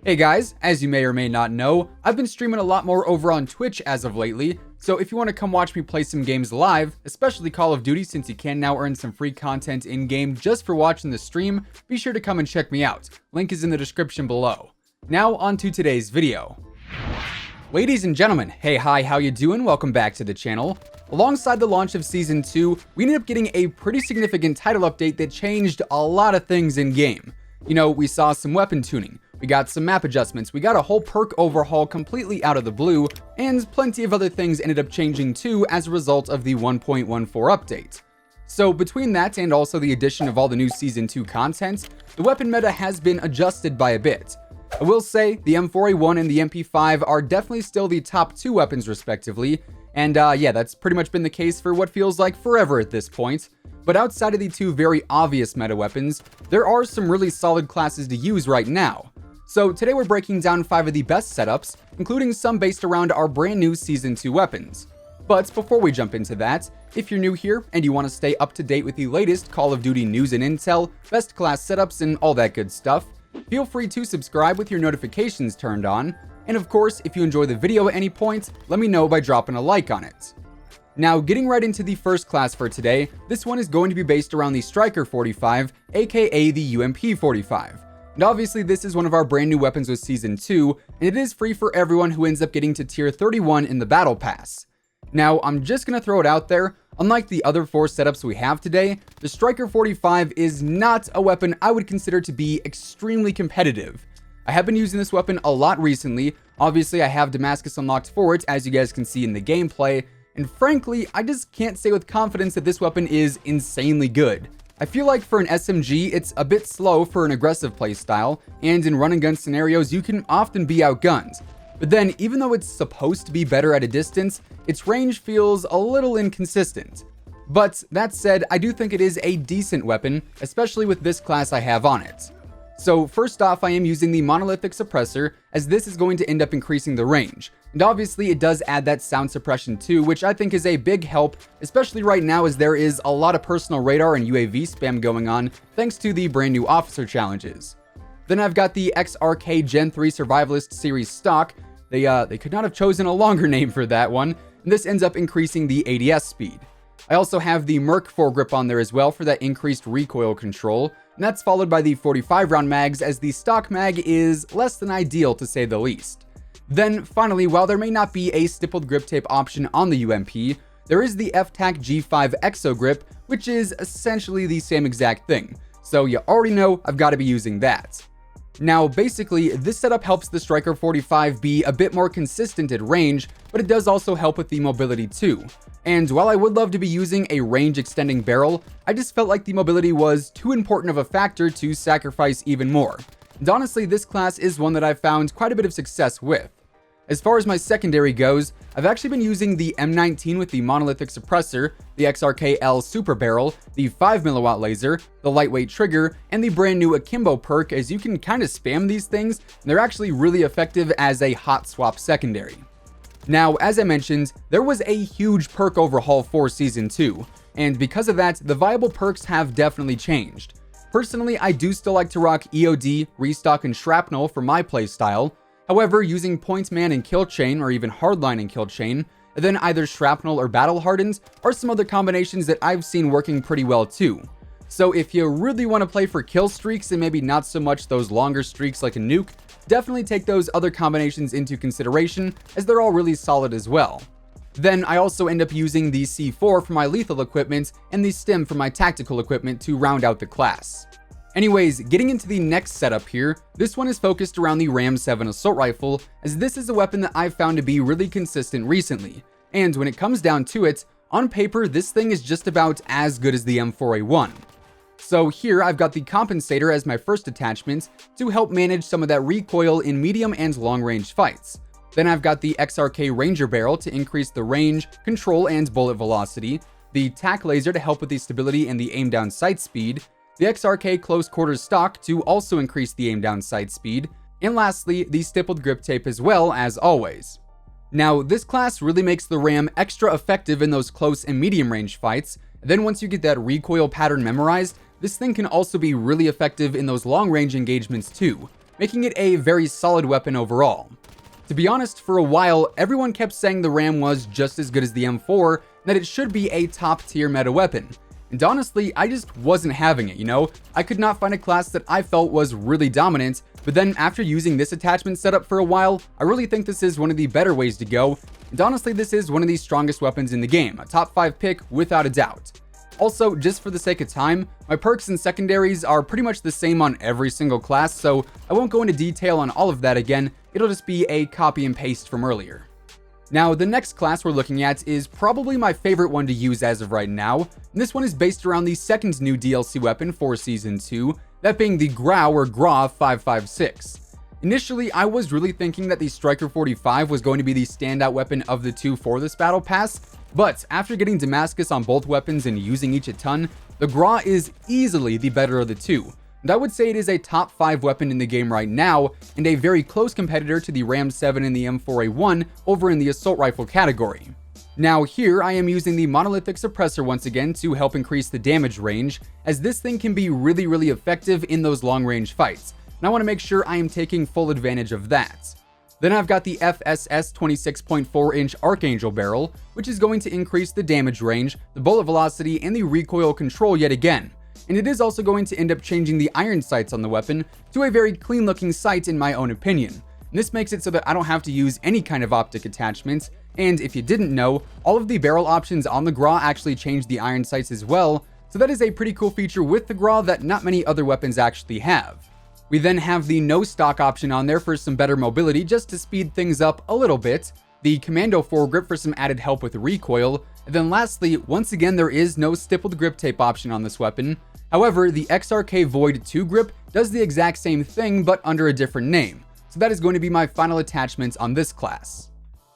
Hey guys, as you may or may not know, I've been streaming a lot more over on Twitch as of lately, so if you want to come watch me play some games live, especially Call of Duty since you can now earn some free content in-game just for watching the stream, be sure to come and check me out. Link is in the description below. Now on to today's video. Ladies and gentlemen, hey hi, how you doing? Welcome back to the channel. Alongside the launch of Season 2, we ended up getting a pretty significant title update that changed a lot of things in-game. You know, we saw some weapon tuning, we got some map adjustments, we got a whole perk overhaul completely out of the blue, and plenty of other things ended up changing too as a result of the 1.14 update. So between that and also the addition of all the new Season 2 content, the weapon meta has been adjusted by a bit. I will say, the M4A1 and the MP5 are definitely still the top two weapons respectively, and yeah, that's pretty much been the case for what feels like forever at this point. But outside of the two very obvious meta weapons, there are some really solid classes to use right now. So today we're breaking down 5 of the best setups, including some based around our brand new Season 2 weapons. But before we jump into that, if you're new here and you want to stay up to date with the latest Call of Duty news and intel, best class setups and all that good stuff, feel free to subscribe with your notifications turned on. And of course, if you enjoy the video at any point, let me know by dropping a like on it. Now, getting right into the first class for today, this one is going to be based around the Stryker 45, aka the UMP 45. And obviously this is one of our brand new weapons with Season 2, and it is free for everyone who ends up getting to tier 31 in the Battle Pass. Now, I'm just gonna throw it out there, unlike the other 4 setups we have today, the Stryker 45 is not a weapon I would consider to be extremely competitive. I have been using this weapon a lot recently. Obviously I have Damascus unlocked for it, as you guys can see in the gameplay, and frankly, I just can't say with confidence that this weapon is insanely good. I feel like for an SMG, it's a bit slow for an aggressive playstyle, and in run and gun scenarios, you can often be outgunned. But then, even though it's supposed to be better at a distance, its range feels a little inconsistent. But that said, I do think it is a decent weapon, especially with this class I have on it. So first off, I am using the monolithic suppressor, as this is going to end up increasing the range. And obviously it does add that sound suppression too, which I think is a big help, especially right now as there is a lot of personal radar and UAV spam going on, thanks to the brand new officer challenges. Then I've got the XRK Gen 3 Survivalist Series stock. They could not have chosen a longer name for that one, and this ends up increasing the ADS speed. I also have the Merc foregrip on there as well for that increased recoil control, and that's followed by the 45 round mags, as the stock mag is less than ideal to say the least. Then finally, while there may not be a stippled grip tape option on the UMP, there is the FTAC G5 Exo Grip, which is essentially the same exact thing. So you already know I've got to be using that. Now basically, this setup helps the Stryker 45 be a bit more consistent at range, but it does also help with the mobility too. And while I would love to be using a range extending barrel, I just felt like the mobility was too important of a factor to sacrifice even more. And honestly, this class is one that I've found quite a bit of success with. As far as my secondary goes, I've actually been using the M19 with the monolithic suppressor, the XRK-L super barrel, the 5mW laser, the lightweight trigger, and the brand new Akimbo perk, as you can kind of spam these things, and they're actually really effective as a hot swap secondary. Now, as I mentioned, there was a huge perk overhaul for Season 2, and because of that, the viable perks have definitely changed. Personally, I do still like to rock EOD, Restock, and Shrapnel for my playstyle. However, using Point Man and Kill Chain, or even Hardline and Kill Chain, and then either Shrapnel or Battle Hardened, are some other combinations that I've seen working pretty well too. So if you really want to play for kill streaks and maybe not so much those longer streaks like a nuke, definitely take those other combinations into consideration, as they're all really solid as well. Then I also end up using the C4 for my lethal equipment and the Stim for my tactical equipment to round out the class. Anyways, getting into the next setup here, this one is focused around the Ram 7 assault rifle, as this is a weapon that I've found to be really consistent recently. And when it comes down to it, on paper this thing is just about as good as the M4A1. So here I've got the compensator as my first attachment to help manage some of that recoil in medium and long range fights. Then I've got the XRK Ranger barrel to increase the range, control, and bullet velocity, the TAC laser to help with the stability and the aim down sight speed, the XRK close quarters stock to also increase the aim down sight speed, and lastly, the stippled grip tape as well, as always. Now, this class really makes the RAM extra effective in those close and medium range fights. Then once you get that recoil pattern memorized, this thing can also be really effective in those long range engagements too. making it a very solid weapon overall. To be honest, for a while, everyone kept saying the RAM was just as good as the M4, and that it should be a top tier meta weapon. And honestly, I just wasn't having it, you know? I could not find a class that I felt was really dominant, but then after using this attachment setup for a while, I really think this is one of the better ways to go. And honestly, this is one of the strongest weapons in the game, a top 5 pick without a doubt. Also, just for the sake of time, my perks and secondaries are pretty much the same on every single class, so I won't go into detail on all of that again, it'll just be a copy and paste from earlier. Now, the next class we're looking at is probably my favorite one to use as of right now, and this one is based around the second new DLC weapon for Season 2, that being the Grau or Grau 556. Initially, I was really thinking that the Stryker 45 was going to be the standout weapon of the two for this battle pass, but after getting Damascus on both weapons and using each a ton, the Grau is easily the better of the two. And I would say it is a top 5 weapon in the game right now, and a very close competitor to the Ram 7 and the M4A1 over in the assault rifle category. Now here I am using the monolithic suppressor once again to help increase the damage range, as this thing can be really effective in those long range fights, and I want to make sure I am taking full advantage of that. Then I've got the FSS 26.4 inch Archangel barrel, which is going to increase the damage range, the bullet velocity, and the recoil control yet again. And it is also going to end up changing the iron sights on the weapon to a very clean looking sight in my own opinion. And this makes it so that I don't have to use any kind of optic attachments, and if you didn't know, all of the barrel options on the Grau actually change the iron sights as well, so that is a pretty cool feature with the Grau that not many other weapons actually have. We then have the no stock option on there for some better mobility just to speed things up a little bit, the Commando foregrip for some added help with recoil, and then lastly, once again there is no stippled grip tape option on this weapon. However, the XRK Void 2 grip does the exact same thing but under a different name, so that is going to be my final attachment on this class.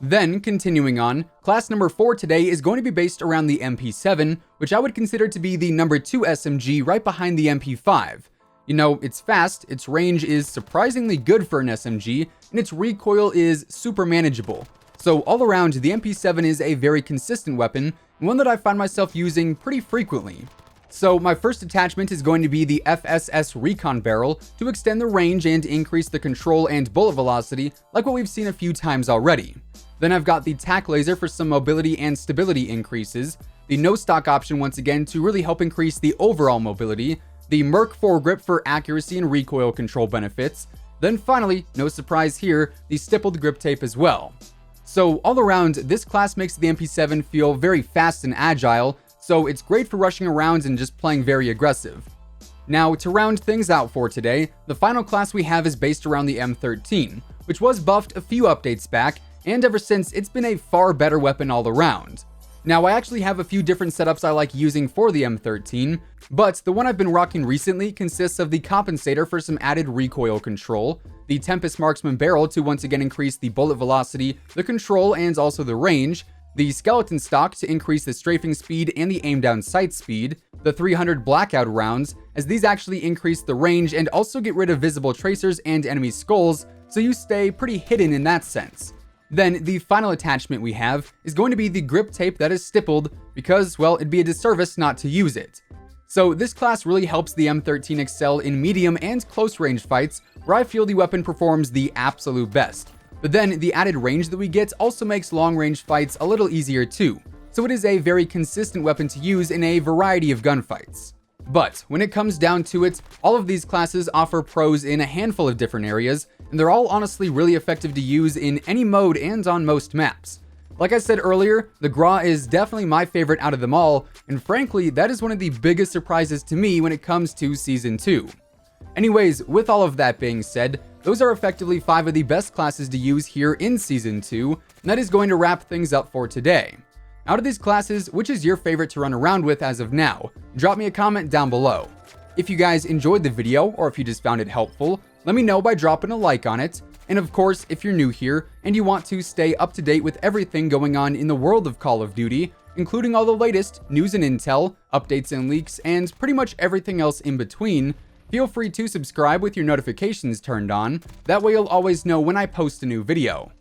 Then, continuing on, class number 4 today is going to be based around the MP7, which I would consider to be the number 2 SMG right behind the MP5. You know, it's fast, its range is surprisingly good for an SMG, and its recoil is super manageable. So all around, the MP7 is a very consistent weapon, and one that I find myself using pretty frequently. So my first attachment is going to be the FSS Recon barrel to extend the range and increase the control and bullet velocity like what we've seen a few times already. Then I've got the tac laser for some mobility and stability increases, the no stock option once again to really help increase the overall mobility, the Merc foregrip for accuracy and recoil control benefits, then finally, no surprise here, the stippled grip tape as well. So all around, this class makes the MP7 feel very fast and agile, so it's great for rushing around and just playing very aggressive. Now, to round things out for today, the final class we have is based around the M13, which was buffed a few updates back, and ever since, it's been a far better weapon all around. Now, I actually have a few different setups I like using for the M13, but the one I've been rocking recently consists of the compensator for some added recoil control, the Tempest Marksman barrel to once again increase the bullet velocity, the control, and also the range, the skeleton stock to increase the strafing speed and the aim down sight speed, the 300 blackout rounds, as these actually increase the range and also get rid of visible tracers and enemy skulls, so you stay pretty hidden in that sense. Then the final attachment we have is going to be the grip tape that is stippled because, well, it'd be a disservice not to use it. So this class really helps the M13 excel in medium and close range fights where I feel the weapon performs the absolute best. But then the added range that we get also makes long range fights a little easier too, so it is a very consistent weapon to use in a variety of gunfights. But when it comes down to it, all of these classes offer pros in a handful of different areas, and they're all honestly really effective to use in any mode and on most maps. Like I said earlier, the Grau is definitely my favorite out of them all, and frankly, that is one of the biggest surprises to me when it comes to Season 2. Anyways, with all of that being said, those are effectively 5 of the best classes to use here in Season 2, and that is going to wrap things up for today. Out of these classes, which is your favorite to run around with as of now? Drop me a comment down below. If you guys enjoyed the video, or if you just found it helpful, let me know by dropping a like on it. And of course, if you're new here, and you want to stay up to date with everything going on in the world of Call of Duty, including all the latest news and intel, updates and leaks, and pretty much everything else in between, feel free to subscribe with your notifications turned on, that way you'll always know when I post a new video.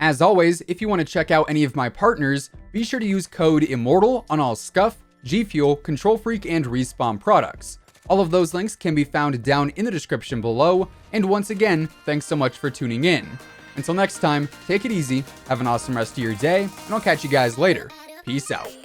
As always, if you want to check out any of my partners, be sure to use code IMMORTAL on all Scuff, G Fuel, Control Freak, and Respawn products. All of those links can be found down in the description below, and once again, thanks so much for tuning in. Until next time, take it easy, have an awesome rest of your day, and I'll catch you guys later. Peace out.